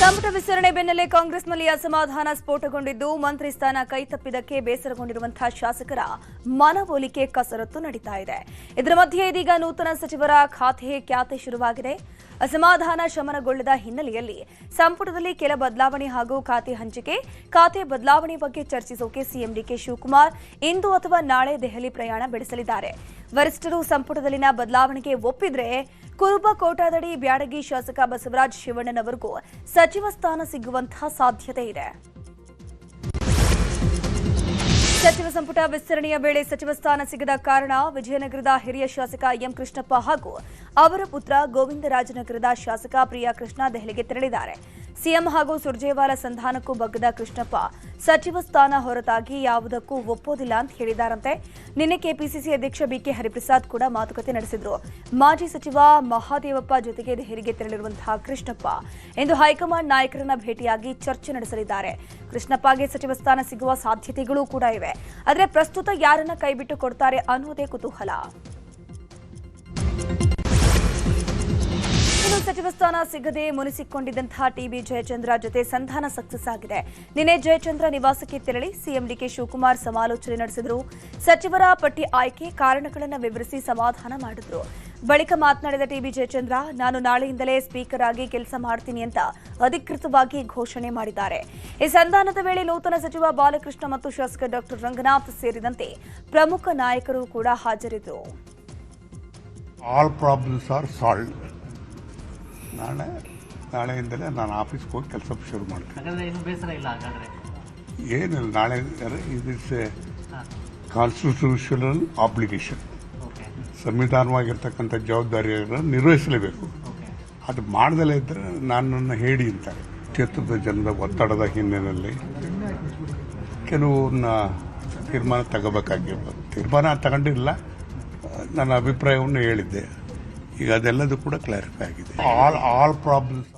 ಸಂಪುಟ ವಿಸ್ತರಣೆ ಬೆನ್ನಲ್ಲೇ ಕಾಂಗ್ರೆಸ್ನಲ್ಲಿ ಅಸಮಾಧಾನ ಸ್ಫೋಟಗೊಂಡಿದ್ದು ಮಂತ್ರಿ ಸ್ಥಾನ ಕೈತಪ್ಪಿದ್ದಕ್ಕೆ ಬೇಸರಗೊಂಡಿರುವಂತಹ ಶಾಸಕರ ಮನವೊಲಿಕೆ ಕಸರತ್ತು ನಡೀತಾ ಇದೆ. ಇದರ ಮಧ್ಯೆ ಇದೀಗ ನೂತನ ಸಚಿವರ ಖ್ಯಾತೆ ಶುರುವಾಗಿದೆ. ಅಸಮಾಧಾನ ಶಮನಗೊಳ್ಳದ ಹಿನ್ನೆಲೆಯಲ್ಲಿ ಸಂಪುಟದಲ್ಲಿ ಕೆಲ ಬದಲಾವಣೆ ಹಾಗೂ ಖಾತೆ ಬದಲಾವಣೆ ಬಗ್ಗೆ ಚರ್ಚಿಸೋಕೆ ಸಿಎಂ ಡಿಕೆ ಶಿವಕುಮಾರ್ ಇಂದು ಅಥವಾ ನಾಳೆ ದೆಹಲಿ ಪ್ರಯಾಣ ಬೆಳೆಸಲಿದ್ದಾರೆ. ವರಿಷ್ಠರು ಸಂಪುಟದಲ್ಲಿನ ಬದಲಾವಣೆಗೆ ಒಪ್ಪಿದ್ರೆ ಕುರುಬ ಕೋಟಾದಡಿ ಬ್ಯಾಡಗಿ ಶಾಸಕ ಬಸವರಾಜ ಶಿವಣ್ಣನವರಿಗೂ ಸಚಿವ ಸ್ಥಾನ ಸಿಗುವಂತಹ ಸಾಧ್ಯತೆ ಇದೆ. ಸಚಿವ ಸಂಪುಟ ವಿಸ್ತರಣೆಯ ವೇಳೆ ಸಚಿವ ಸ್ಥಾನ ಸಿಗದ ಕಾರಣ ವಿಜಯನಗರದ ಹಿರಿಯ ಶಾಸಕ ಎಂ ಕೃಷ್ಣಪ್ಪ ಹಾಗೂ ಅವರ ಪುತ್ರ ಗೋವಿಂದರಾಜನಗರದ ಶಾಸಕ ಪ್ರಿಯಾ ಕೃಷ್ಣ ದೆಹಲಿಗೆ ತೆರಳಿದ್ದಾರೆ. ಸಿಎಂ ಹಾಗೂ ಸುರ್ಜೇವಾಲಾ ಸಂಧಾನಕ್ಕೂ ಬಗ್ಗದ ಕೃಷ್ಣಪ್ಪ ಸಚಿವ ಸ್ಥಾನ ಹೊರತಾಗಿ ಯಾವುದಕ್ಕೂ ಒಪ್ಪೋದಿಲ್ಲ ಅಂತ ಹೇಳಿದ್ದಾರಂತೆ. ನಿನ್ನೆ ಕೆಪಿಸಿಸಿ ಅಧ್ಯಕ್ಷ ಬಿಕೆ ಹರಿಪ್ರಸಾದ್ ಕೂಡ ಮಾತುಕತೆ ನಡೆಸಿದ್ರು. ಮಾಜಿ ಸಚಿವ ಮಹಾದೇವಪ್ಪ ಜೊತೆಗೆ ದೆಹಲಿಗೆ ತೆರಳಿರುವಂತಹ ಕೃಷ್ಣಪ್ಪ ಇಂದು ಹೈಕಮಾಂಡ್ ನಾಯಕರನ್ನ ಭೇಟಿಯಾಗಿ ಚರ್ಚೆ ನಡೆಸಲಿದ್ದಾರೆ. ಕೃಷ್ಣಪ್ಪಗೆ ಸಚಿವ ಸ್ಥಾನ ಸಿಗುವ ಸಾಧ್ಯತೆಗಳೂ ಕೂಡ ಇವೆ. ಆದರೆ ಪ್ರಸ್ತುತ ಯಾರನ್ನ ಕೈಬಿಟ್ಟು ಕೊಡ್ತಾರೆ ಅನ್ನೋದೇ ಕುತೂಹಲ. ಸಚಿವ ಸ್ಥಾನ ಸಿಗದೆ ಮುನಿಸಿಕೊಂಡಿದ್ದಂತಹ ಟಿಬಿ ಜಯಚಂದ್ರ ಜೊತೆ ಸಂಧಾನ ಸಕ್ಸಸ್ ಆಗಿದೆ. ನಿನ್ನೆ ಜಯಚಂದ್ರ ನಿವಾಸಕ್ಕೆ ತೆರಳಿ ಸಿಎಂ ಡಿಕೆ ಶಿವಕುಮಾರ್ ಸಮಾಲೋಚನೆ ನಡೆಸಿದರು. ಸಚಿವರ ಪಟ್ಟಿ ಆಯ್ಕೆ ಕಾರಣಗಳನ್ನು ವಿವರಿಸಿ ಸಮಾಧಾನ ಮಾಡಿದ್ರು. ಬಳಿಕ ಮಾತನಾಡಿದ ಟಿಬಿ ಜಯಚಂದ್ರ, ನಾನು ನಾಳೆಯಿಂದಲೇ ಸ್ಪೀಕರ್ ಆಗಿ ಕೆಲಸ ಮಾಡ್ತೀನಿ ಅಂತ ಅಧಿಕೃತವಾಗಿ ಘೋಷಣೆ ಮಾಡಿದ್ದಾರೆ. ಈ ಸಂಧಾನದ ವೇಳೆ ನೂತನ ಸಚಿವ ಬಾಲಕೃಷ್ಣ ಮತ್ತು ಶಾಸಕ ಡಾಕ್ಟರ್ ರಂಗನಾಥ್ ಸೇರಿದಂತೆ ಪ್ರಮುಖ ನಾಯಕರು ಕೂಡ ಹಾಜರಿದ್ದರು. All problems are solved. ನಾಳೆಯಿಂದಲೇ ನಾನು ಆಫೀಸ್ಗೆ ಹೋಗಿ ಕೆಲಸ ಶುರು ಮಾಡ್ತೀನಿ. ಏನಿಲ್ಲ, ನಾಳೆ ಇಟ್ಸ್ ಎ ಕಾನ್ಸ್ಟಿಟ್ಯೂಷನಲ್ ಆಬ್ಲಿಗೇಷನ್. ಸಂವಿಧಾನವಾಗಿರ್ತಕ್ಕಂಥ ಜವಾಬ್ದಾರಿಯನ್ನು ನಿರ್ವಹಿಸಲೇಬೇಕು. ಅದು ಮಾಡದಲ್ಲೇ ಇದ್ದರೆ ನನ್ನನ್ನು ಹೇಳಿ ಅಂತಾರೆ. ಕ್ಷೇತ್ರದ ಜನರ ಒತ್ತಡದ ಹಿನ್ನೆಲೆಯಲ್ಲಿ ಕೆಲವನ್ನ ತೀರ್ಮಾನ ತಗೋಬೇಕಾಗಿರ್ಬೋದು. ತೀರ್ಮಾನ ತಗೊಂಡಿಲ್ಲ, ನನ್ನ ಅಭಿಪ್ರಾಯವನ್ನು ಹೇಳಿದ್ದೆ. ಈಗ ಅದೆಲ್ಲದೂ ಕೂಡ ಕ್ಲಾರಿಫೈ ಆಗಿದೆ. All problems.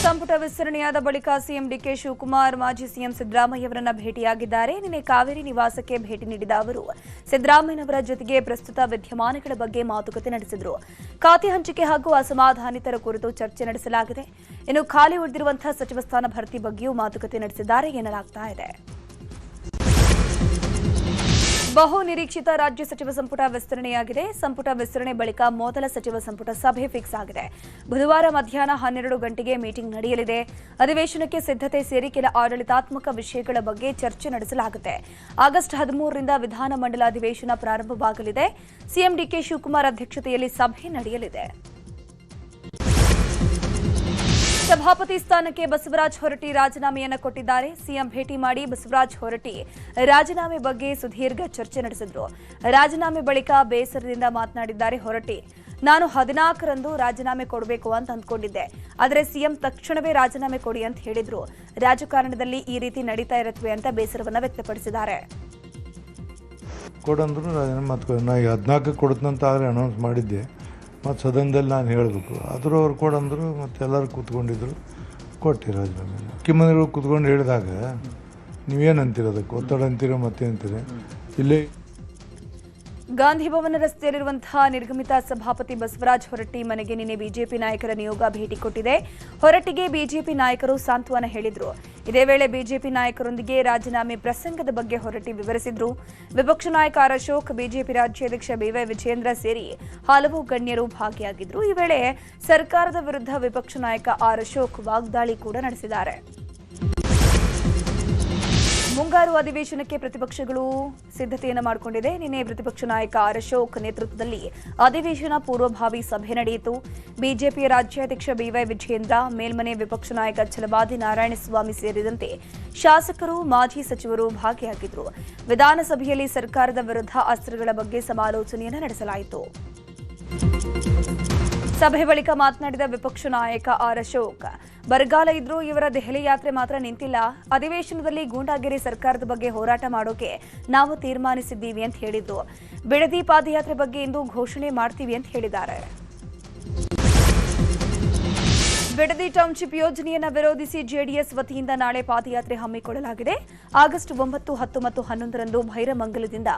ಸಂಪುಟ ವಿಸ್ತರಣೆಯಾದ ಬಳಿಕ ಸಿಎಂ ಡಿಕೆ ಶಿವಕುಮಾರ್ ಮಾಜಿ ಸಿಎಂ ಸಿದ್ದರಾಮಯ್ಯವರನ್ನ ಭೇಟಿಯಾಗಿದ್ದಾರೆ. ನಿನ್ನೆ ಕಾವೇರಿ ನಿವಾಸಕ್ಕೆ ಭೇಟಿ ನೀಡಿದ ಅವರು ಸಿದ್ದರಾಮಯ್ಯನವರ ಜೊತೆಗೆ ಪ್ರಸ್ತುತ ವಿದ್ಯಮಾನಗಳ ಬಗ್ಗೆ ಮಾತುಕತೆ ನಡೆಸಿದರು. ಖಾತೆ ಹಂಚಿಕೆ ಹಾಗೂ ಅಸಮಾಧಾನಿತರ ಕುರಿತು ಚರ್ಚೆ ನಡೆಸಲಾಗಿದೆ. ಇನ್ನು ಖಾಲಿ ಉಳಿದಿರುವಂತಹ ಸಚಿವ ಸ್ಥಾನ ಭರ್ತಿ ಬಗ್ಗೆಯೂ ಮಾತುಕತೆ ನಡೆಸಿದ್ದಾರೆ ಎನ್ನಲಾಗ್ತಾ ಇದೆ. ಬಹು ನಿರೀಕ್ಷಿತ ರಾಜ್ಯ ಸಚಿವ ಸಂಪುಟ ವಿಸ್ತರಣೆಯಾಗಿದೆ. ಸಂಪುಟ ವಿಸ್ತರಣೆ ಬಳಿಕ ಮೊದಲ ಸಚಿವ ಸಂಪುಟ ಸಭೆ ಫಿಕ್ಸ್ ಆಗಿದೆ. ಬುಧವಾರ ಮಧ್ಯಾಹ್ನ 12 ಗಂಟೆಗೆ ಮೀಟಿಂಗ್ ನಡೆಯಲಿದೆ. ಅಧಿವೇಶನಕ್ಕೆ ಸಿದ್ಧತೆ ಸೇರಿ ಕೆಲ ಆಡಳಿತಾತ್ಮಕ ವಿಷಯಗಳ ಬಗ್ಗೆ ಚರ್ಚೆ ನಡೆಸಲಾಗುತ್ತೆ. ಆಗಸ್ಟ್ 13ರಿಂದ ವಿಧಾನಮಂಡಲ ಅಧಿವೇಶನ ಪ್ರಾರಂಭವಾಗಲಿದೆ. ಸಿಎಂ ಡಿಕೆ ಶಿವಕುಮಾರ್ ಅಧ್ಯಕ್ಷತೆಯಲ್ಲಿ ಸಭೆ ನಡೆಯಲಿದೆ. ಸಭಾಪತಿ ಸ್ಥಾನಕ್ಕೆ ಬಸವರಾಜ ಹೊರಟ್ಟಿ ರಾಜೀನಾಮೆಯನ್ನು ಕೊಟ್ಟಿದ್ದಾರೆ. ಸಿಎಂ ಭೇಟಿ ಮಾಡಿ ಬಸವರಾಜ ಹೊರಟ್ಟಿ ರಾಜೀನಾಮೆ ಬಗ್ಗೆ ಸುದೀರ್ಘ ಚರ್ಚೆ ನಡೆಸಿದ್ರು. ರಾಜೀನಾಮೆ ಬಳಿಕ ಬೇಸರದಿಂದ ಮಾತನಾಡಿದ್ದಾರೆ ಹೊರಟ್ಟಿ. ನಾನು 14ರಂದು ರಾಜೀನಾಮೆ ಕೊಡಬೇಕು ಅಂತ ಅಂದ್ಕೊಂಡಿದ್ದೆ, ಆದರೆ ಸಿಎಂ ತಕ್ಷಣವೇ ರಾಜೀನಾಮೆ ಕೊಡಿ ಅಂತ ಹೇಳಿದ್ರು. ರಾಜಕಾರಣದಲ್ಲಿ ಈ ರೀತಿ ನಡೀತಾ ಇರುತ್ತವೆ ಅಂತ ಬೇಸರವನ್ನು ವ್ಯಕ್ತಪಡಿಸಿದ್ದಾರೆ. ಕೊಡಂದ್ರು ಮತ್ತೆ ನಾ 14 ಕೊಡ್ತಂತ ಅನೌನ್ಸ್ ಮಾಡಿದ್ದೆ. ಮತ್ತು ಸದನದಲ್ಲಿ ನಾನು ಹೇಳಬೇಕು, ಆದರೂ ಅವ್ರು ಕೊಡಂದರು. ಮತ್ತು ಎಲ್ಲರೂ ಕೂತ್ಕೊಂಡಿದ್ರು, ಕೊಟ್ಟು ರಾಜೀನಾಮೆ. ಮುಖ್ಯಮಂತ್ರಿಗಳು ಕೂತ್ಕೊಂಡು ಹೇಳಿದಾಗ ನೀವೇನು ಅಂತೀರ? ಅದಕ್ಕೆ ಒತ್ತಡ ಅಂತೀರೋ ಮತ್ತೇಂತೀರ? ಇಲ್ಲೇ ಗಾಂಧಿ ಭವನ ರಸ್ತೆಯಲ್ಲಿರುವಂತಹ ನಿರ್ಗಮಿತ ಸಭಾಪತಿ ಬಸವರಾಜ ಹೊರಟ್ಟಿ ಮನೆಗೆ ನಿನ್ನೆ ಬಿಜೆಪಿ ನಾಯಕರ ನಿಯೋಗ ಭೇಟಿ ಕೊಟ್ಟಿದೆ. ಹೊರಟ್ಟಿಗೆ ಬಿಜೆಪಿ ನಾಯಕರು ಸಾಂತ್ವನ ಹೇಳಿದ್ರು. ಇದೇ ವೇಳೆ ಬಿಜೆಪಿ ನಾಯಕರೊಂದಿಗೆ ರಾಜೀನಾಮೆ ಪ್ರಸಂಗದ ಬಗ್ಗೆ ಹೊರಟ್ಟಿ ವಿವರಿಸಿದ್ರು. ವಿಪಕ್ಷ ನಾಯಕ ಆರ್ ಅಶೋಕ್, ಬಿಜೆಪಿ ರಾಜ್ಯಾಧ್ಯಕ್ಷ ಬಿವೈ ವಿಜಯೇಂದ್ರ ಸೇರಿ ಹಲವು ಗಣ್ಯರು ಭಾಗಿಯಾಗಿದ್ರು. ಈ ವೇಳೆ ಸರ್ಕಾರದ ವಿರುದ್ಧ ವಿಪಕ್ಷ ನಾಯಕ ಆರ್ ಅಶೋಕ್ ವಾಗ್ದಾಳಿ ಕೂಡ ನಡೆಸಿದ್ದಾರೆ. ಮುಂಗಾರು ಅಧಿವೇಶನಕ್ಕೆ ಪ್ರತಿಪಕ್ಷಗಳು ಸಿದ್ಧತೆಯನ್ನು ಮಾಡಿಕೊಂಡಿದೆ. ನಿನ್ನೆ ಪ್ರತಿಪಕ್ಷ ನಾಯಕ ಆರ್ ಅಶೋಕ್ ನೇತೃತ್ವದಲ್ಲಿ ಅಧಿವೇಶನ ಪೂರ್ವಭಾವಿ ಸಭೆ ನಡೆಯಿತು. ಬಿಜೆಪಿಯ ರಾಜ್ಯಾಧ್ಯಕ್ಷ ಬಿವೈ ವಿಜಯೇಂದ್ರ, ಮೇಲ್ಮನೆ ವಿಪಕ್ಷ ನಾಯಕ ಛಲವಾದಿ ನಾರಾಯಣಸ್ವಾಮಿ ಸೇರಿದಂತೆ ಶಾಸಕರು, ಮಾಜಿ ಸಚಿವರು ಭಾಗಿಯಾಗಿದ್ದರು. ವಿಧಾನಸಭೆಯಲ್ಲಿ ಸರ್ಕಾರದ ವಿರುದ್ಧ ಅಸ್ತ್ರಗಳ ಬಗ್ಗೆ ಸಮಾಲೋಚನೆಯನ್ನು ನಡೆಸಲಾಯಿತು. ಸಭೆ ಬಳಿಕ ಮಾತನಾಡಿದ ವಿಪಕ್ಷ ನಾಯಕ ಆರ್ ಅಶೋಕ್, ಬರಗಾಲ ಇದ್ರೂ ಇವರ ದೆಹಲಿ ಯಾತ್ರೆ ಮಾತ್ರ ನಿಂತಿಲ್ಲ. ಅಧಿವೇಶನದಲ್ಲಿ ಗೂಂಡಾಗಿರಿ ಸರ್ಕಾರದ ಬಗ್ಗೆ ಹೋರಾಟ ಮಾಡೋಕೆ ನಾವು ತೀರ್ಮಾನಿಸಿದ್ದೀವಿ ಅಂತ ಹೇಳಿದ್ರು. ಬಿಡದಿ ಪಾದಯಾತ್ರೆ ಬಗ್ಗೆ ಇಂದು ಘೋಷಣೆ ಮಾಡ್ತೀವಿ ಅಂತ ಹೇಳಿದ್ದಾರೆ. ಬಿಡದಿ ಟೌನ್ಶಿಪ್ ಯೋಜನೆಯನ್ನು ವಿರೋಧಿಸಿ ಜೆಡಿಎಸ್ ವತಿಯಿಂದ ನಾಳೆ ಪಾದಯಾತ್ರೆ ಹಮ್ಮಿಕೊಳ್ಳಲಾಗಿದೆ. ಆಗಸ್ಟ್ 9, 10 ಮತ್ತು 11ರಂದು ಭೈರಮಂಗಲದಿಂದ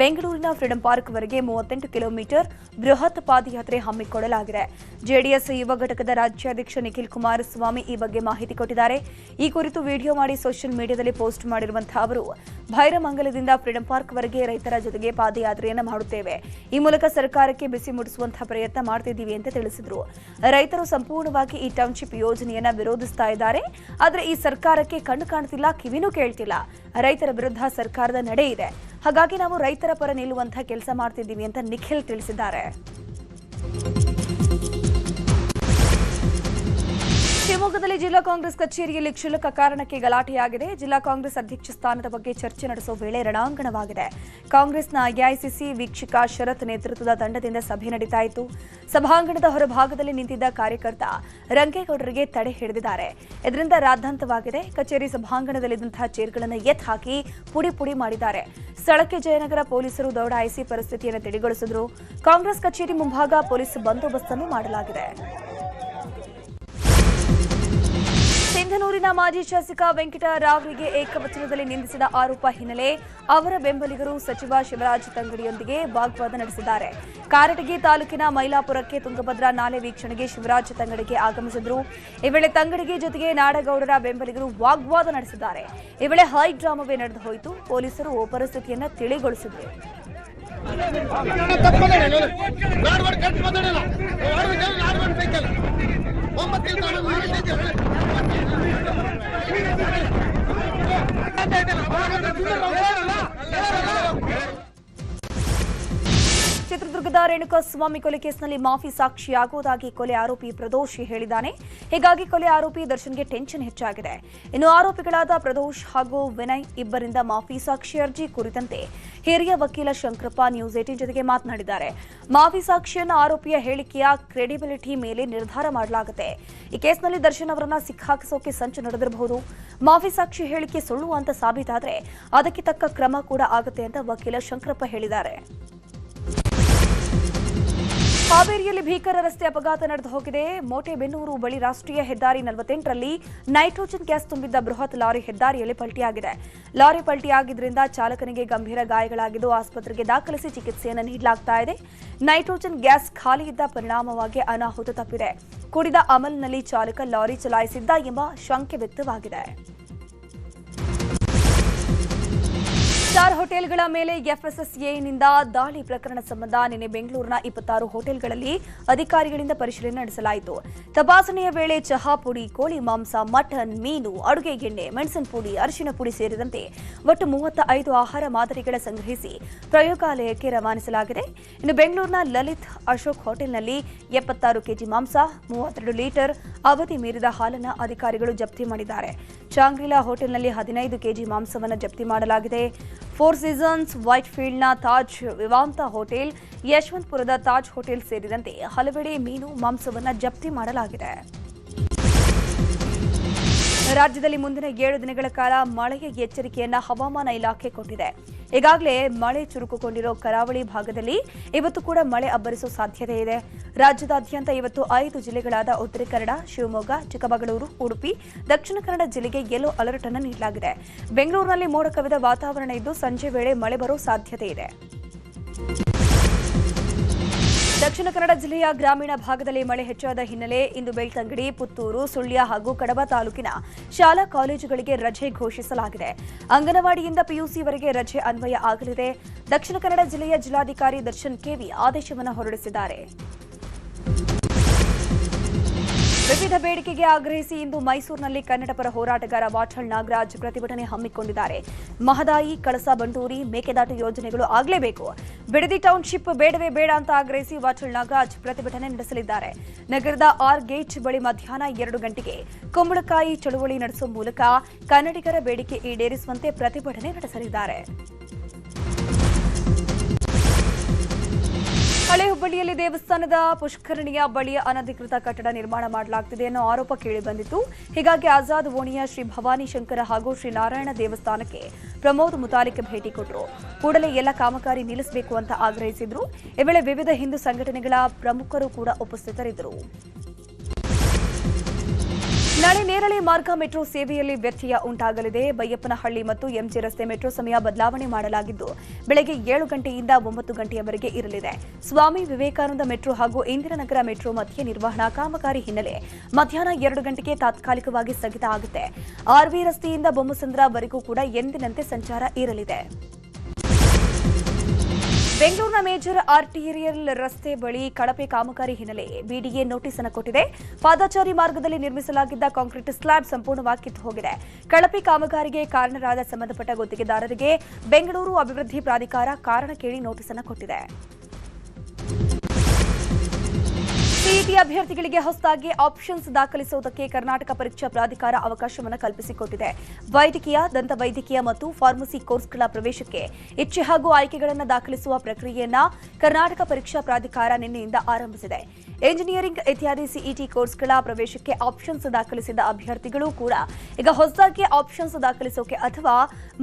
ಬೆಂಗಳೂರಿನ ಫ್ರೀಡಂ ಪಾರ್ಕ್ವರೆಗೆ 38 ಕಿಲೋಮೀಟರ್ ಬೃಹತ್ ಪಾದಯಾತ್ರೆ ಹಮ್ಮಿಕೊಳ್ಳಲಾಗಿದೆ. ಜೆಡಿಎಸ್ ಯುವ ಘಟಕದ ರಾಜ್ಯಾಧ್ಯಕ್ಷ ನಿಖಿಲ್ ಕುಮಾರಸ್ವಾಮಿ ಈ ಬಗ್ಗೆ ಮಾಹಿತಿ ಕೊಟ್ಟಿದ್ದಾರೆ. ಈ ಕುರಿತು ವಿಡಿಯೋ ಮಾಡಿ ಸೋಷಿಯಲ್ ಮೀಡಿಯಾದಲ್ಲಿ ಪೋಸ್ಟ್ ಮಾಡಿರುವಂತಹ ಅವರು, ಭೈರಮಂಗಲದಿಂದ ಫ್ರೀಡಂ ಪಾರ್ಕ್ವರೆಗೆ ರೈತರ ಜೊತೆಗೆ ಪಾದಯಾತ್ರೆಯನ್ನು ಮಾಡುತ್ತೇವೆ. ಈ ಮೂಲಕ ಸರ್ಕಾರಕ್ಕೆ ಬಿಸಿ ಮುಟ್ಟಿಸುವಂತಹ ಪ್ರಯತ್ನ ಮಾಡ್ತಿದ್ದೀವಿ ಅಂತ ತಿಳಿಸಿದರು. ರೈತರು ಸಂಪೂರ್ಣವಾಗಿ ಈ ಟೌನ್ಶಿಪ್ ಯೋಜನೆಯನ್ನ ವಿರೋಧಿಸ್ತಾ ಇದ್ದಾರೆ. ಆದರೆ ಈ ಸರ್ಕಾರಕ್ಕೆ ಕಣ್ಣು ಕಾಣ್ತಿಲ್ಲ, ಕಿವಿನೂ ಕೇಳ್ತಿಲ್ಲ. ರೈತರ ವಿರುದ್ಧ ಸರ್ಕಾರದ ನಡೆ ಇದೆ. ಹಾಗಾಗಿ ನಾವು ರೈತರ ಪರ ನಿಲ್ಲುವಂತಹ ಕೆಲಸ ಮಾಡ್ತಿದ್ದೀವಿ ಅಂತ ನಿಖಿಲ್ ತಿಳಿಸಿದ್ದಾರೆ. ಶಿವಮೊಗ್ಗದಲ್ಲಿ ಜಿಲ್ಲಾ ಕಾಂಗ್ರೆಸ್ ಕಚೇರಿಯಲ್ಲಿ ಕ್ಷುಲ್ಲಕ ಕಾರಣಕ್ಕೆ ಗಲಾಟೆಯಾಗಿದೆ. ಜಿಲ್ಲಾ ಕಾಂಗ್ರೆಸ್ ಅಧ್ಯಕ್ಷ ಸ್ಥಾನದ ಬಗ್ಗೆ ಚರ್ಚೆ ನಡೆಸುವ ವೇಳೆ ರಣಾಂಗಣವಾಗಿದೆ. ಕಾಂಗ್ರೆಸ್ನ ಎಐಸಿಸಿ ವೀಕ್ಷಕ ಶರತ್ ನೇತೃತ್ವದ ತಂಡದಿಂದ ಸಭೆ ನಡೀತಾ ಇತ್ತು. ಸಭಾಂಗಣದ ಹೊರಭಾಗದಲ್ಲಿ ನಿಂತಿದ್ದ ಕಾರ್ಯಕರ್ತ ರಂಗೇಗೌಡರಿಗೆ ತಡೆ ಹಿಡಿದಿದ್ದಾರೆ. ಇದರಿಂದ ರಾದ್ಧಾಂತವಾಗಿದೆ. ಕಚೇರಿ ಸಭಾಂಗಣದಲ್ಲಿದ್ದಂತಹ ಚೇರ್ಗಳನ್ನು ಎತ್ ಹಾಕಿ ಪುಡಿ ಪುಡಿ ಮಾಡಿದ್ದಾರೆ. ಸ್ಥಳಕ್ಕೆ ಜಯನಗರ ಪೊಲೀಸರು ದೌಡಾಯಿಸಿ ಪರಿಸ್ಥಿತಿಯನ್ನು ತಿಳಿಗೊಳಿಸಿದರು. ಕಾಂಗ್ರೆಸ್ ಕಚೇರಿ ಮುಂಭಾಗ ಪೊಲೀಸ್ ಬಂದೋಬಸ್ತನ್ನು ಮಾಡಲಾಗಿದೆ. ಸಿಂಧನೂರಿನ ಮಾಜಿ ಶಾಸಕ ವೆಂಕಟರಾವ್ರಿಗೆ ಏಕವಚನದಲ್ಲಿ ನಿಂದಿಸಿದ ಆರೋಪ ಹಿನ್ನೆಲೆ ಅವರ ಬೆಂಬಲಿಗರು ಸಚಿವ ಶಿವರಾಜ್ ತಂಗಡಿಯೊಂದಿಗೆ ವಾಗ್ವಾದ ನಡೆಸಿದ್ದಾರೆ. ಕಾರಟಗಿ ತಾಲೂಕಿನ ಮೈಲಾಪುರಕ್ಕೆ ತುಂಗಭದ್ರಾ ನಾಲೆ ವೀಕ್ಷಣೆಗೆ ಶಿವರಾಜ್ ತಂಗಡಿಗೆ ಆಗಮಿಸಿದರು. ಈ ವೇಳೆ ತಂಗಡಿಗೆ ಜೊತೆಗೆ ನಾಡಗೌಡರ ಬೆಂಬಲಿಗರು ವಾಗ್ವಾದ ನಡೆಸಿದ್ದಾರೆ. ಈ ವೇಳೆ ಹೈ ಡ್ರಾಮವೇ ನಡೆದು ಹೋಯಿತು. ಪೊಲೀಸರು ಪರಿಸ್ಥಿತಿಯನ್ನು ತಿಳಿಗೊಳಿಸಿದರು. ಚಿತ್ರದುರ್ಗದ ರೇಣುಕಾಸ್ವಾಮಿ ಕೊಲೆ ಕೇಸ್ನಲ್ಲಿ ಮಾಫಿ ಸಾಕ್ಷಿಯಾಗುವುದಾಗಿ ಕೊಲೆ ಆರೋಪಿ ಪ್ರದೋಷ್ ಹೇಳಿದ್ದಾನೆ. ಹೀಗಾಗಿ ಕೊಲೆ ಆರೋಪಿ ದರ್ಶನ್ಗೆ ಟೆನ್ಷನ್ ಹೆಚ್ಚಾಗಿದೆ. ಇನ್ನು ಆರೋಪಿಗಳಾದ ಪ್ರದೋಷ್ ಹಾಗೂ ವಿನಯ್ ಇಬ್ಬರಿಂದ ಮಾಫಿ ಸಾಕ್ಷಿ ಅರ್ಜಿ ಕುರಿತಂತೆ ಹಿರಿಯ ವಕೀಲ ಶಂಕರಪ್ಪ ನ್ಯೂಸ್ 18 ಜೊತೆಗೆ ಮಾತನಾಡಿದ್ದಾರೆ. ಮಾಫಿ ಸಾಕ್ಷಿಯನ್ನು ಆರೋಪಿಯ ಹೇಳಿಕೆಯ ಕ್ರೆಡಿಬಿಲಿಟಿ ಮೇಲೆ ನಿರ್ಧಾರ ಮಾಡಲಾಗುತ್ತೆ. ಈ ಕೇಸ್ನಲ್ಲಿ ದರ್ಶನ್ ಅವರನ್ನ ಸಿಕ್ಕಾಕಿಸೋಕೆ ಸಂಚು ನಡೆದಿರಬಹುದು. ಮಾಫಿ ಸಾಕ್ಷಿ ಹೇಳಿಕೆ ಸುಳ್ಳು ಅಂತ ಸಾಬೀತಾದರೆ ಅದಕ್ಕೆ ತಕ್ಕ ಕ್ರಮ ಕೂಡ ಆಗುತ್ತೆ ಅಂತ ವಕೀಲ ಶಂಕರಪ್ಪ ಹೇಳಿದ್ದಾರೆ. ಹಾವೇರಿಯಲ್ಲಿ ಭೀಕರ ರಸ್ತೆ ಅಪಘಾತ ನಡೆದು ಹೋಗಿದೆ. ಮೋಟೆಬೆನ್ನೂರು ಬಳಿ ರಾಷ್ಟ್ರೀಯ ಹೆದ್ದಾರಿ 48ರಲ್ಲಿ ನೈಟ್ರೋಜನ್ ಗ್ಯಾಸ್ ತುಂಬಿದ್ದ ಬೃಹತ್ ಲಾರಿ ಹೆದ್ದಾರಿಯಲ್ಲಿ ಪಲ್ಟಿಯಾಗಿದೆ. ಲಾರಿ ಪಲ್ಟಿಯಾಗಿದ್ದರಿಂದ ಚಾಲಕನಿಗೆ ಗಂಭೀರ ಗಾಯಗಳಾಗಿದ್ದು ಆಸ್ಪತ್ರೆಗೆ ದಾಖಲಿಸಿ ಚಿಕಿತ್ಸೆಯನ್ನು ನೀಡಲಾಗ್ತಾ ಇದೆ. ನೈಟ್ರೋಜನ್ ಗ್ಯಾಸ್ ಖಾಲಿ ಇದ್ದ ಪರಿಣಾಮವಾಗಿ ಅನಾಹುತ ತಪ್ಪಿದೆ. ಕುಡಿದ ಅಮಲ್ನಲ್ಲಿ ಚಾಲಕ ಲಾರಿ ಚಲಾಯಿಸಿದ್ದ ಎಂಬ ಶಂಕೆ ವ್ಯಕ್ತವಾಗಿದೆ. ಸ್ಟಾರ್ ಹೋಟೆಲ್ಗಳ ಮೇಲೆ ಎಫ್ಎಸ್ಎಸ್ಎನಿಂದ ದಾಳಿ ಪ್ರಕರಣ ಸಂಬಂಧ ನಿನ್ನೆ ಬೆಂಗಳೂರಿನ 26 ಹೋಟೆಲ್ಗಳಲ್ಲಿ ಅಧಿಕಾರಿಗಳಿಂದ ಪರಿಶೀಲನೆ ನಡೆಸಲಾಯಿತು. ತಪಾಸಣೆಯ ವೇಳೆ ಚಹಾ ಪುಡಿ, ಕೋಳಿ ಮಾಂಸ, ಮಟನ್, ಮೀನು, ಅಡುಗೆ ಎಣ್ಣೆ, ಮೆಣಸಿನ ಪುಡಿ, ಅರಿಶಿನ ಪುಡಿ ಸೇರಿದಂತೆ ಒಟ್ಟು 35 ಆಹಾರ ಮಾದರಿಗಳ ಸಂಗ್ರಹಿಸಿ ಪ್ರಯೋಗಾಲಯಕ್ಕೆ ರವಾನಿಸಲಾಗಿದೆ. ಇನ್ನು ಬೆಂಗಳೂರಿನ ಲಲಿತ್ ಅಶೋಕ್ ಹೋಟೆಲ್ನಲ್ಲಿ 76 ಕೆಜಿ ಮಾಂಸ, 32 ಲೀಟರ್ ಅವಧಿ ಮೀರಿದ ಹಾಲನ್ನು ಅಧಿಕಾರಿಗಳು ಜಪ್ತಿ ಮಾಡಿದ್ದಾರೆ. ಚಾಂಗ್ರಿಲಾ ಹೋಟೆಲ್ನಲ್ಲಿ 15 ಕೆಜಿ ಮಾಂಸವನ್ನು ಜಪ್ತಿ ಮಾಡಲಾಗಿದೆ. ಫೋರ್ ಸೀಸನ್ಸ್, ವೈಟ್ ಫೀಲ್ಡ್ನ ತಾಜ್ ವಿವಾಂತ ಹೋಟೆಲ್, ಯಶವಂತಪುರದ ತಾಜ್ ಹೋಟೆಲ್ ಸೇರಿದಂತೆ ಹಲವೆಡೆ ಮೀನು, ಮಾಂಸವನ್ನು ಜಪ್ತಿ ಮಾಡಲಾಗಿದೆ. ರಾಜ್ಯದಲ್ಲಿ ಮುಂದಿನ 7 ದಿನಗಳ ಕಾಲ ಮಳೆಯ ಎಚ್ಚರಿಕೆಯನ್ನು ಹವಾಮಾನ ಇಲಾಖೆ ಕೊಟ್ಟಿದೆ. ಈಗಾಗಲೇ ಮಳೆ ಚುರುಕುಗೊಂಡಿರೋ ಕರಾವಳಿ ಭಾಗದಲ್ಲಿ ಇವತ್ತು ಕೂಡ ಮಳೆ ಅಬ್ಬರಿಸುವ ಸಾಧ್ಯತೆ ಇದೆ. ರಾಜ್ಯದಾದ್ಯಂತ ಇವತ್ತು 5 ಜಿಲ್ಲೆಗಳಾದ ಉತ್ತರ ಕನ್ನಡ, ಶಿವಮೊಗ್ಗ, ಚಿಕ್ಕಮಗಳೂರು, ಉಡುಪಿ, ದಕ್ಷಿಣ ಕನ್ನಡ ಜಿಲ್ಲೆಗೆ ಯೆಲ್ಲೋ ಅಲರ್ಟ್ ಅನ್ನು ನೀಡಲಾಗಿದೆ. ಬೆಂಗಳೂರಿನಲ್ಲಿ ಮೋಡ ಕವಿದ ವಾತಾವರಣ ಇದ್ದು ಸಂಜೆ ವೇಳೆ ಮಳೆ ಬರೋ ಸಾಧ್ಯತೆ ಇದೆ. ದಕ್ಷಿಣ ಕನ್ನಡ ಜಿಲ್ಲೆಯ ಗ್ರಾಮೀಣ ಭಾಗದಲ್ಲಿ ಮಳೆ ಹೆಚ್ಚಾದ ಹಿನ್ನೆಲೆ ಇಂದು ಬೆಳ್ತಂಗಡಿ, ಪುತ್ತೂರು, ಸುಳ್ಯ ಹಾಗೂ ಕಡಬ ತಾಲೂಕಿನ ಶಾಲಾ ಕಾಲೇಜುಗಳಿಗೆ ರಜೆ ಘೋಷಿಸಲಾಗಿದೆ. ಅಂಗನವಾಡಿಯಿಂದ ಪಿಯುಸಿವರೆಗೆ ರಜೆ ಅನ್ವಯ ಆಗಲಿದೆ. ದಕ್ಷಿಣ ಕನ್ನಡ ಜಿಲ್ಲೆಯ ಜಿಲ್ಲಾಧಿಕಾರಿ ದರ್ಶನ್ ಕೆವಿ ಆದೇಶವನ್ನು ಹೊರಡಿಸಿದ್ದಾರೆ. ವಿವಿಧ ಬೇಡಿಕೆಗೆ ಆಗ್ರಹಿಸಿ ಇಂದು ಮೈಸೂರಿನಲ್ಲಿ ಕನ್ನಡ ಪರ ಹೋರಾಟಗಾರ ವಾಟಾಳ್ ನಾಗರಾಜ್ ಪ್ರತಿಭಟನೆ ಹಮ್ಮಿಕೊಂಡಿದ್ದಾರೆ. ಮಹದಾಯಿ, ಕಳಸಾ ಬಂಡೂರಿ, ಮೇಕೆದಾಟು ಯೋಜನೆಗಳು ಆಗಲೇಬೇಕು, ಬಿಡದಿ ಟೌನ್ಶಿಪ್ ಬೇಡವೇ ಬೇಡ ಅಂತ ಆಗ್ರಹಿಸಿ ವಾಟಾಳ್ ನಾಗರಾಜ್ ಪ್ರತಿಭಟನೆ ನಡೆಸಲಿದ್ದಾರೆ. ನಗರದ ಆರ್ ಗೇಟ್ ಬಳಿ ಮಧ್ಯಾಹ್ನ 2 ಗಂಟೆಗೆ ಕುಂಬಳಕಾಯಿ ಚಳುವಳಿ ನಡೆಸುವ ಮೂಲಕ ಕನ್ನಡಿಗರ ಬೇಡಿಕೆ ಈಡೇರಿಸುವಂತೆ ಪ್ರತಿಭಟನೆ ನಡೆಸಲಿದ್ದಾರೆ. ಹಳೆ ಹುಬ್ಬಳ್ಳಿಯಲ್ಲಿ ದೇವಸ್ಥಾನದ ಪುಷ್ಕರಣಿಯ ಬಳಿಯ ಅನಧಿಕೃತ ಕಟ್ಟಡ ನಿರ್ಮಾಣ ಮಾಡಲಾಗುತ್ತಿದೆ ಅನ್ನೋ ಆರೋಪ ಕೇಳಿಬಂದಿತ್ತು. ಹೀಗಾಗಿ ಆಜಾದ್ ಓಣಿಯ ಶ್ರೀ ಭವಾನಿ ಶಂಕರ ಹಾಗೂ ಶ್ರೀ ನಾರಾಯಣ ದೇವಸ್ಥಾನಕ್ಕೆ ಪ್ರಮೋದ್ ಮುತಾಲಿಕ್ ಭೇಟಿ ಕೊಟ್ಟರು. ಕೂಡಲೇ ಎಲ್ಲ ಕಾಮಗಾರಿ ನಿಲ್ಲಿಸಬೇಕು ಅಂತ ಆಗ್ರಹಿಸಿದ್ರು. ಈ ವೇಳೆ ವಿವಿಧ ಹಿಂದೂ ಸಂಘಟನೆಗಳ ಪ್ರಮುಖರು ಕೂಡ ಉಪಸ್ಥಿತರಿದ್ದರು. ನಾಳೆ ನೇರಳೆ ಮಾರ್ಗ ಮೆಟ್ರೋ ಸೇವೆಯಲ್ಲಿ ವ್ಯತ್ಯಯ ಉಂಟಾಗಲಿದೆ. ಬೈಯಪ್ಪನಹಳ್ಳಿ ಮತ್ತು ಎಂಜಿ ರಸ್ತೆ ಮೆಟ್ರೋ ಸಮಯ ಬದಲಾವಣೆ ಮಾಡಲಾಗಿದ್ದು ಬೆಳಗ್ಗೆ 7 ಗಂಟೆಯಿಂದ 9 ಗಂಟೆಯವರೆಗೆ ಇರಲಿದೆ. ಸ್ವಾಮಿ ವಿವೇಕಾನಂದ ಮೆಟ್ರೋ ಹಾಗೂ ಇಂದಿರಾನಗರ ಮೆಟ್ರೋ ಮಧ್ಯೆ ನಿರ್ವಹಣಾ ಕಾಮಗಾರಿ ಹಿನ್ನೆಲೆ ಮಧ್ಯಾಹ್ನ 2 ಗಂಟೆಗೆ ತಾತ್ಕಾಲಿಕವಾಗಿ ಸ್ಥಗಿತ ಆಗುತ್ತೆ. ಆರ್ವಿ ರಸ್ತೆಯಿಂದ ಬೊಮ್ಮಸಂದ್ರವರೆಗೂ ಕೂಡ ಎಂದಿನಂತೆ ಸಂಚಾರ ಇರಲಿದೆ. ಬೆಂಗಳೂರಿನ ಮೇಜರ್ ಆರ್ಟಿರಿಯಲ್ ರಸ್ತೆ ಬಳಿ ಕಳಪೆ ಕಾಮಗಾರಿ ಹಿನ್ನೆಲೆ ಬಿಡಿಎ ನೋಟಿಸ್ ಅನ್ನು ಕೊಟ್ಟಿದೆ. ಪಾದಚಾರಿ ಮಾರ್ಗದಲ್ಲಿ ನಿರ್ಮಿಸಲಾಗಿದ್ದ ಕಾಂಕ್ರೀಟ್ ಸ್ಲ್ಯಾಬ್ ಸಂಪೂರ್ಣವಾಗಿ ಕಿತ್ತು ಹೋಗಿದೆ. ಕಳಪೆ ಕಾಮಗಾರಿಗೆ ಕಾರಣರಾದ ಸಂಬಂಧಪಟ್ಟ ಗುತ್ತಿಗೆದಾರರಿಗೆ ಬೆಂಗಳೂರು ಅಭಿವೃದ್ಧಿ ಪ್ರಾಧಿಕಾರ ಕಾರಣ ಕೇಳಿ ನೋಟಿಸ್ ಅನ್ನು ಕೊಟ್ಟಿದೆ. ಸಿಇಟಿ ಅಭ್ಯರ್ಥಿಗಳಿಗೆ ಹೊಸದಾಗಿ ಆಪ್ಷನ್ಸ್ ದಾಖಲಿಸುವುದಕ್ಕೆ ಕರ್ನಾಟಕ ಪರೀಕ್ಷಾ ಪ್ರಾಧಿಕಾರ ಅವಕಾಶವನ್ನು ಕಲ್ಪಿಸಿಕೊಟ್ಟಿದೆ. ವೈದ್ಯಕೀಯ, ದಂತವೈದ್ಯಕೀಯ ಮತ್ತು ಫಾರ್ಮಸಿ ಕೋರ್ಸ್ಗಳ ಪ್ರವೇಶಕ್ಕೆ ಇಚ್ಛೆ ಹಾಗೂ ಆಯ್ಕೆಗಳನ್ನು ದಾಖಲಿಸುವ ಪ್ರಕ್ರಿಯೆಯನ್ನು ಕರ್ನಾಟಕ ಪರೀಕ್ಷಾ ಪ್ರಾಧಿಕಾರ ನಿನ್ನೆಯಿಂದ ಆರಂಭಿಸಿದೆ. ಎಂಜಿನಿಯರಿಂಗ್ ಇತ್ಯಾದಿ ಸಿಇಟಿ ಕೋರ್ಸ್ಗಳ ಪ್ರವೇಶಕ್ಕೆ ಆಪ್ಷನ್ಸ್ ದಾಖಲಿಸಿದ ಅಭ್ಯರ್ಥಿಗಳು ಕೂಡ ಈಗ ಹೊಸದಾಗಿ ಆಪ್ಷನ್ಸ್ ದಾಖಲಿಸೋಕೆ ಅಥವಾ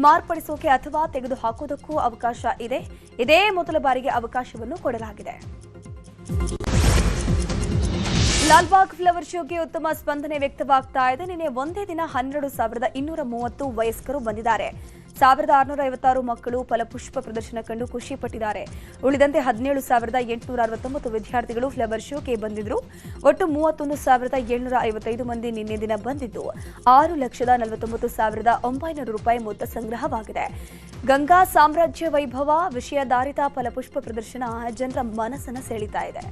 ಮಾರ್ಪಡಿಸೋಕೆ ಅಥವಾ ತೆಗೆದುಹಾಕುವುದಕ್ಕೂ ಅವಕಾಶ ಇದೆ. ಇದೇ ಮೊದಲ ಬಾರಿಗೆ ಅವಕಾಶವನ್ನು ಕೊಡಲಾಗಿದೆ. ಲಾಲ್ಬಾಗ್ ಫ್ಲವರ್ ಶೋಗೆ ಉತ್ತಮ ಸ್ಪಂದನೆ ವ್ಯಕ್ತವಾಗ್ತಾ ಇದೆ. ನಿನ್ನೆ ಒಂದೇ ದಿನ 12,230 ವಯಸ್ಕರು ಬಂದಿದ್ದಾರೆ. 1,656 ಮಕ್ಕಳು ಫಲಪುಷ್ಪ ಪ್ರದರ್ಶನ ಕಂಡು ಖುಷಿ ಪಟ್ಟಿದ್ದಾರೆ. ಉಳಿದಂತೆ 17,869 ವಿದ್ಯಾರ್ಥಿಗಳು ಫ್ಲವರ್ ಶೋಗೆ ಬಂದಿದ್ರು. ಒಟ್ಟು 31,755 ಮಂದಿ ನಿನ್ನೆ ದಿನ ಬಂದಿದ್ದು 6,49,900 ರೂಪಾಯಿ ಮೊತ್ತ ಸಂಗ್ರಹವಾಗಿದೆ. ಗಂಗಾ ಸಾಮ್ರಾಜ್ಯ ವೈಭವ ವಿಷಯಾಧಾರಿತ ಫಲಪುಷ್ಪ ಪ್ರದರ್ಶನ ಜನರ ಮನಸ್ಸನ್ನು ಸೆಳೀತಾ ಇದೆ.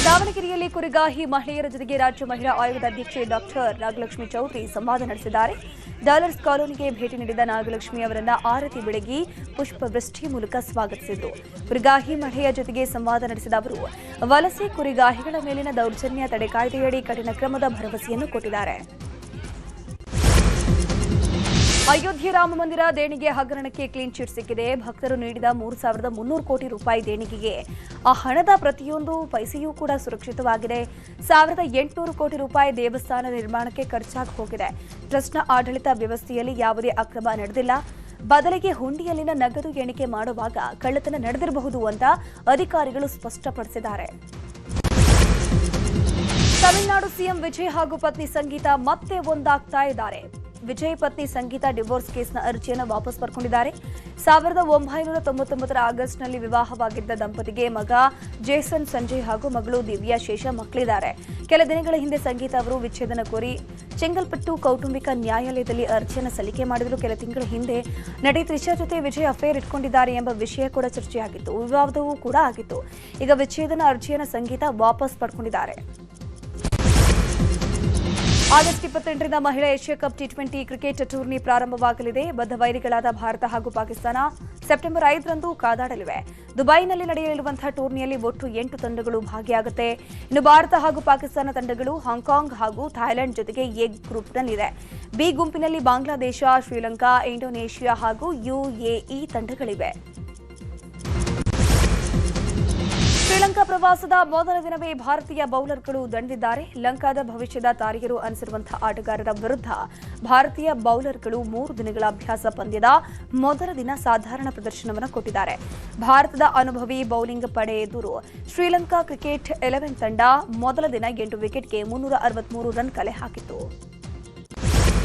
ದಾವಣಗೆರೆಯಲ್ಲಿ ಕುರಿಗಾಹಿ ಮಹಿಳೆಯರ ಜೊತೆಗೆ ರಾಜ್ಯ ಮಹಿಳಾ ಆಯೋಗದ ಅಧ್ಯಕ್ಷೆ ಡಾಕ್ಟರ್ ನಾಗಲಕ್ಷ್ಮಿ ಚೌಧರಿ ಸಂವಾದ ನಡೆಸಿದ್ದಾರೆ. ಡಾಲರ್ಸ್ ಕಾಲೋನಿಗೆ ಭೇಟಿ ನೀಡಿದ ನಾಗಲಕ್ಷ್ಮಿ ಅವರನ್ನ ಆರತಿ ಬೆಳಗಿ ಪುಷ್ಪವೃಷ್ಟಿ ಮೂಲಕ ಸ್ವಾಗತಿಸಿದ್ದು. ಕುರಿಗಾಹಿ ಮಹಿಳೆಯ ಜೊತೆಗೆ ಸಂವಾದ ನಡೆಸಿದ ಅವರು ವಲಸೆ ಕುರಿಗಾಹಿಗಳ ಮೇಲಿನ ದೌರ್ಜನ್ಯ ತಡೆ ಕಾಯ್ದೆಯಡಿ ಕಠಿಣ ಕ್ರಮದ ಭರವಸೆಯನ್ನು ಕೊಟ್ಟಿದ್ದಾರೆ. ಅಯೋಧ್ಯೆ ರಾಮ ಮಂದಿರ ದೇಣಿಗೆ ಹಗರಣಕ್ಕೆ ಕ್ಲೀನ್ ಚಿಟ್ ಸಿಕ್ಕಿದೆ. ಭಕ್ತರು ನೀಡಿದ 3,300 ಕೋಟಿ ರೂಪಾಯಿ ದೇಣಿಗೆಗೆ ಆ ಹಣದ ಪ್ರತಿಯೊಂದು ಪೈಸೆಯೂ ಕೂಡ ಸುರಕ್ಷಿತವಾಗಿದೆ. 1,800 ಕೋಟಿ ರೂಪಾಯಿ ದೇವಸ್ಥಾನ ನಿರ್ಮಾಣಕ್ಕೆ ಖರ್ಚಾಗಿ ಹೋಗಿದೆ. ಟ್ರಸ್ಟ್ನ ಆಡಳಿತ ವ್ಯವಸ್ಥೆಯಲ್ಲಿ ಯಾವುದೇ ಅಕ್ರಮ ನಡೆದಿಲ್ಲ. ಬದಲಿಗೆ ಹುಂಡಿಯಲ್ಲಿನ ನಗದು ಎಣಿಕೆ ಮಾಡುವಾಗ ಕಳ್ಳತನ ನಡೆದಿರಬಹುದು ಅಂತ ಅಧಿಕಾರಿಗಳು ಸ್ಪಷ್ಟಪಡಿಸಿದ್ದಾರೆ. ತಮಿಳುನಾಡು ಸಿಎಂ ವಿಜಯ್ ಹಾಗೂ ಪತ್ನಿ ಸಂಗೀತ ಮತ್ತೆ ಒಂದಾಗ್ತಾ ಇದ್ದಾರೆ. ವಿಜಯ್ ಪತ್ನಿ ಸಂಗೀತ ಡಿವೋರ್ಸ್ ಕೇಸ್ನ ಅರ್ಜಿಯನ್ನು ವಾಪಸ್ ಪಡ್ಕೊಂಡಿದ್ದಾರೆ. 1999 ಆಗಸ್ಟ್ನಲ್ಲಿ ವಿವಾಹವಾಗಿದ್ದ ದಂಪತಿಗೆ ಮಗ ಜೇಸನ್ ಸಂಜಯ್ ಹಾಗೂ ಮಗಳು ದಿವ್ಯಾ ಶೇಷ ಮಕ್ಕಳಿದ್ದಾರೆ. ಕೆಲ ದಿನಗಳ ಹಿಂದೆ ಸಂಗೀತ ಅವರು ವಿಚ್ಛೇದನ ಕೋರಿ ಚೆಂಗಲ್ಪಟ್ಟು ಕೌಟುಂಬಿಕ ನ್ಯಾಯಾಲಯದಲ್ಲಿ ಅರ್ಜಿಯನ್ನು ಸಲ್ಲಿಕೆ ಮಾಡಿದರು. ಕೆಲ ತಿಂಗಳ ಹಿಂದೆ ನಟಿ ತ್ರಿಷಾ ಜೊತೆ ವಿಜಯ್ ಅಫೇರ್ ಇಟ್ಕೊಂಡಿದ್ದಾರೆ ಎಂಬ ವಿಷಯ ಕೂಡ ಚರ್ಚೆಯಾಗಿತ್ತು. ವಿವಾದವೂ ಕೂಡ ಆಗಿತ್ತು. ಈಗ ವಿಚ್ಛೇದನ ಅರ್ಜಿಯನ್ನು ಸಂಗೀತ ವಾಪಸ್ ಪಡ್ಕೊಂಡಿದ್ದಾರೆ. ಆಗಸ್ಟ್ 28ರಿಂದ ಮಹಿಳಾ Asia cup T20 cricket tourney ಪ್ರಾರಂಭವಾಗಲಿದೆ. ಬದ್ಧ ವೈರಿಗಳಾದ ಭಾರತ ಹಾಗೂ ಪಾಕಿಸ್ತಾನ ಸೆಪ್ಟೆಂಬರ್ 5ರಂದು ಕಾದಾಡಲಿವೆ. ದುಬೈನಲ್ಲಿ ನಡೆಯಲಿರುವಂತಹ ಟೂರ್ನಿಯಲ್ಲಿ ಒಟ್ಟು 8 ತಂಡಗಳು ಭಾಗಿಯಾಗುತ್ತೆ. ಇನ್ನು ಭಾರತ ಹಾಗೂ ಪಾಕಿಸ್ತಾನ ತಂಡಗಳು ಹಾಂಗ್ಕಾಂಗ್ ಹಾಗೂ ಥಾಯ್ಲೆಂಡ್ ಜೊತೆಗೆ ಎ ಗ್ರೂಪ್ನಲ್ಲಿದೆ. ಬಿ ಗುಂಪಿನಲ್ಲಿ ಬಾಂಗ್ಲಾದೇಶ, ಶ್ರೀಲಂಕಾ, ಇಂಡೋನೇಷಿಯಾ ಹಾಗೂ ಯುಎಇ ತಂಡಗಳಿವೆ. ಶ್ರೀಲಂಕಾ ಪ್ರವಾಸದ ಮೊದಲ ದಿನವೇ ಭಾರತೀಯ ಬೌಲರ್ಗಳು ದಣಿದಿದ್ದಾರೆ. ಲಂಕಾದ ಭವಿಷ್ಯದ ತಾರೆಯರು ಅನಿಸಿರುವಂತಹ ಆಟಗಾರರ ವಿರುದ್ಧ ಭಾರತೀಯ ಬೌಲರ್ಗಳು 3 ದಿನಗಳ ಅಭ್ಯಾಸ ಪಂದ್ಯದ ಮೊದಲ ದಿನ ಸಾಧಾರಣ ಪ್ರದರ್ಶನವನ್ನು ಕೊಟ್ಟಿದ್ದಾರೆ. ಭಾರತದ ಅನುಭವಿ ಬೌಲಿಂಗ್ ಪಡೆ ಎದುರು ಶ್ರೀಲಂಕಾ ಕ್ರಿಕೆಟ್ 11 ತಂಡ ಮೊದಲ ದಿನ 8 ವಿಕೆಟ್ಗೆ 363 ರನ್ ಕಲೆ ಹಾಕಿತ್ತು.